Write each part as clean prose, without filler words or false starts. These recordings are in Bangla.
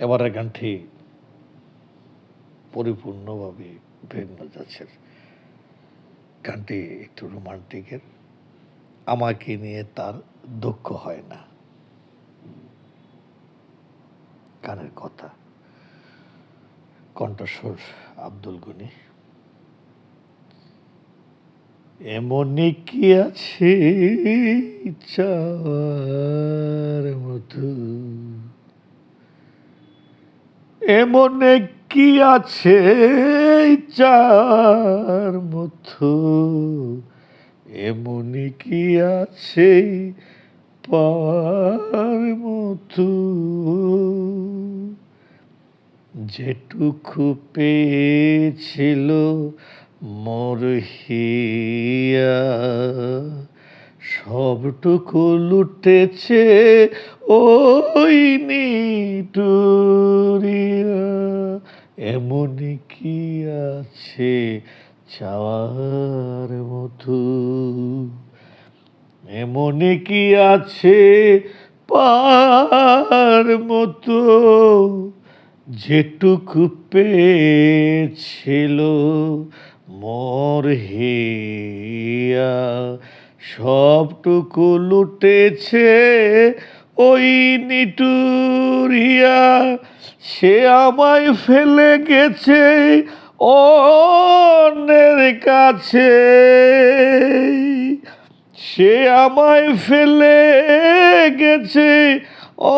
এবারের গানটি পরিপূর্ণভাবে ভিন্ন জাতের। গানটি একটু রোমান্টিকের। আমাকে নিয়ে তার দুঃখ হয় না। গানের কথা, কণ্ঠস্বর আব্দুল গনি। এমনই কি আছে চাওয়ার মতো, এমন কি আছে চাওয়ার মতো, এমনই কি আছে পাওয়ার মতো, যেটুকু পেয়েছিল মোর হিয়া, সবটুকু লুটেছে ওই নিটুরিয়া। এমনই কি আছে চাওয়ার মতো, এমনই কি আছে পাওয়ার মতো, যেটুকু পেয়েছিল মোর হিয়া, সবটুকু লুটেছে ওই নিটুরিয়া। সে আমায় ফেলে গেছে অন্যের কাছে, সে আমায় ফেলে গেছে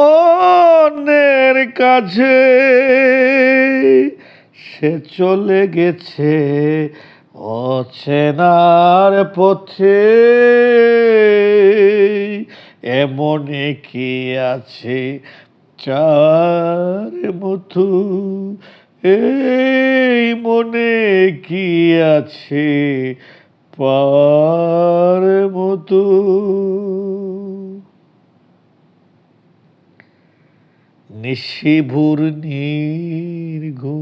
অন্যের কাছে, সে চলে গেছে অচেনার পথে। এমনে কি আছে চার মতো, এই মনে কি আছে পার মতো। নিশিভোর নির্ঘুম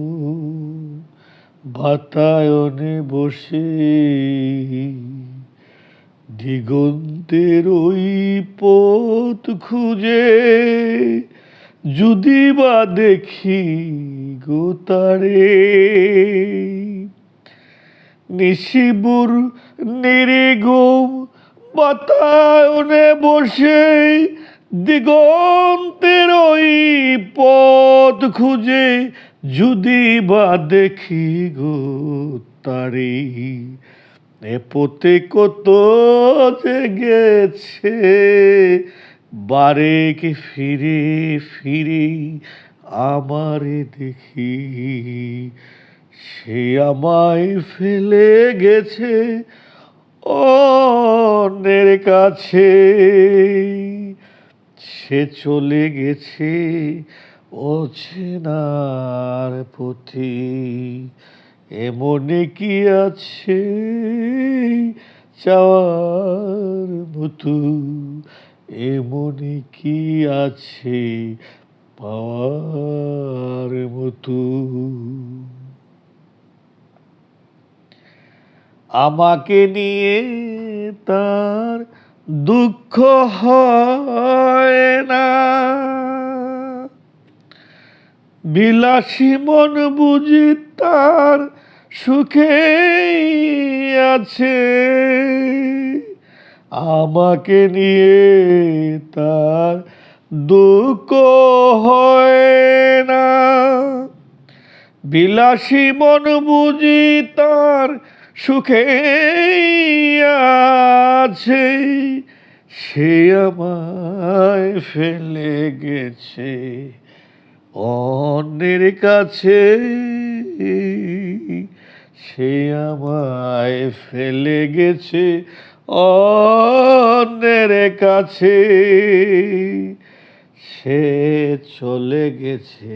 বাতায়নে বসে, দিগন্তের ওই পথ খুঁজে, যদি বা দেখি গো তারে। নিশিভোর নির্ঘুম বাতায়নে বসে, দিগন্তের ওই পথ খুঁজে, যদি বা দেখি গো তারে। এ পথে কত জেগেছে বারেক ফিরে ফিরে আমারে দেখি, সে আমায় ফেলে গেছে অন্যের কাছে, সে চলে গেছে অচেনার পথে। এমনে কি আছে চাওয়ার মতো, এমনে কি আছে পাওয়ার মতো। আমাকে নিয়ে তার দুঃখ হয় না, বিলাসী মন বুঝি তার সুখেই আছে। আমাকে নিয়ে তার দুঃখ হয় না, বিলাসী মন বুঝি তার সুখেই আছে। সে আমায় ফেলে গেছে অন্যের কাছে, সে আমায় ফেলে গেছে অন্যের কাছে, সে চলে গেছে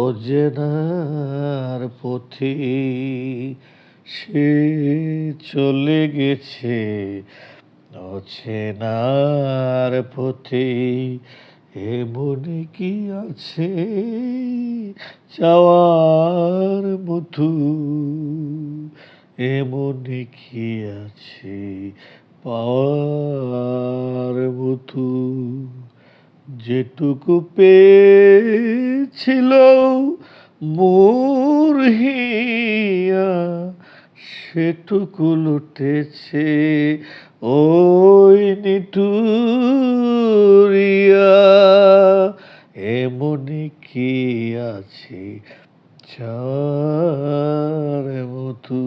অচেনার পথে, সে চলে গেছে অচেনার পথে। এমনে কি আছে চাওয়ার মতো, এমনে কি আছে পাওয়ার মতো, যেটুকু পেয়েছিল মোর হিয়া, সেটুকু লুটেছে ওই নিঠুরিয়া। এমনই কি আছে যার মতো